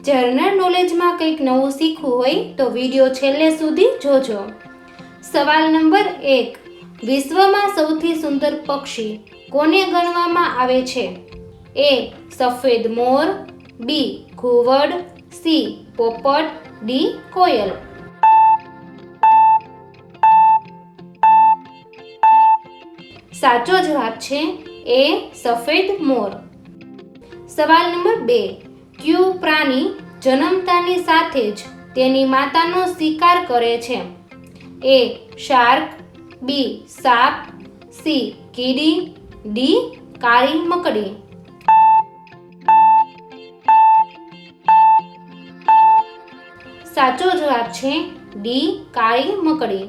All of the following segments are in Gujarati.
જનરલ નોલેજમાં કંઈક નવું શીખવું હોય તો વિડીયો છેલ્લે સુધી જોજો. સવાલ નંબર 1. વિશ્વમાં સૌથી સુંદર પક્ષી કોને ગણવામાં આવે છે? A. સફેદ મોર, B. ઘુવડ, C. પોપટ, D. કોયલ. સાચો જવાબ છે A. સફેદ મોર. સવાલ નંબર 2. કયું પ્રાણી જન્મતાની સાથે જ તેની માતાનો શિકાર કરે છે? A. Shark, B. સાપ, C. કીડી, D. કાળી મકડી. સાચો જવાબ છે D. કાળી મકડી.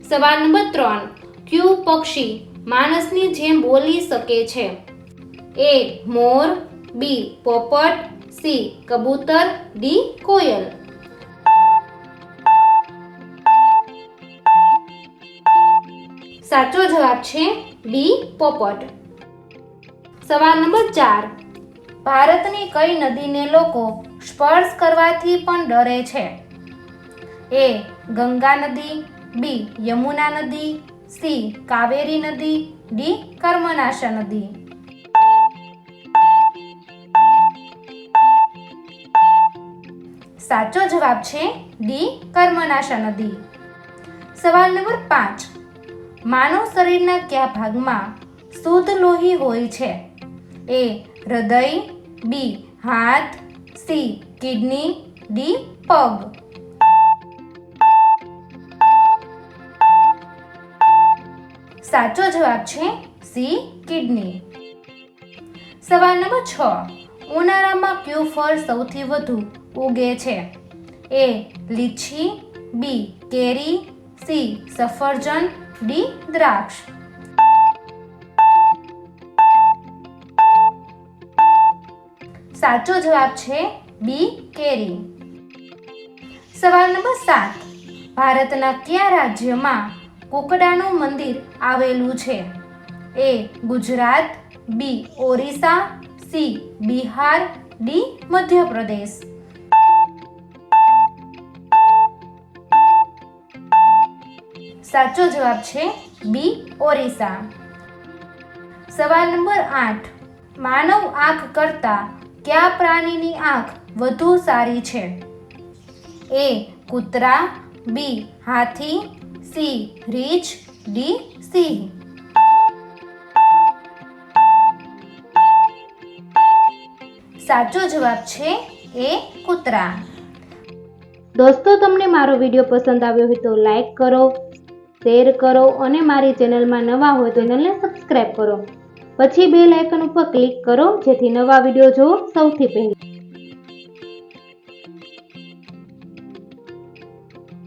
સવાલ નંબર 3. કયું પક્ષી માણસની જેમ બોલી શકે છે? A. More, B. પોપટ, C. કબૂતર, D. કોયલ. સાચો જવાબ છે B. પોપટ. સવાલ નંબર 4. ભારતની કઈ નદીને લોકો સ્પર્શ કરવાથી પણ ડરે છે? A. ગંગા નદી, B. યમુના નદી, C. કાવેરી નદી, D. કર્મનાશા નદી. સાચો જવાબ છે D. કર્મનાશા નદી. સવાલ નંબર 5. માનવ શરીરના કયા ભાગમાં શુદ્ધ લોહી હોય છે? A. હૃદય, B. હાથ, C. Kidney, D. પગ. સાચો જવાબ છે C. કિડની. સવાલ નંબર 6. ઉનાળામાં કયું ફળ સૌથી વધુ ઉગે છે? A. Lychee, B. Carry, C. સફરજન, D. દ્રાક્ષ. સાચો જવાબ છે B. કેરી. સવાલ નંબર 7. ભારતના કયા રાજ્યમાં કુકડાનું મંદિર આવેલું છે? A. Gujarat, B. Orissa, C. Bihar, D. Madhya Pradesh. સાચો જવાબ છે B. ઓરિસ્સા. સવાલ નંબર 8. માનવ આંખ કરતા કયા પ્રાણીની આંખ વધુ સારી છે? A. કૂતરા, B. હાથી, C. રીંછ, D. સિંહ. સાચો જવાબ છે A. કૂતરા. દોસ્તો, તમને મારો વિડીયો પસંદ આવ્યો હોય તો લાઈક કરો, શેર કરો અને મારી ચેનલમાં નવા હોય તો ચેનલને સબસ્ક્રાઈબ કરો. પછી બેલ આઇકન ઉપર ક્લિક કરો જેથી નવા વિડીયો જોવો સૌથી પહેલા.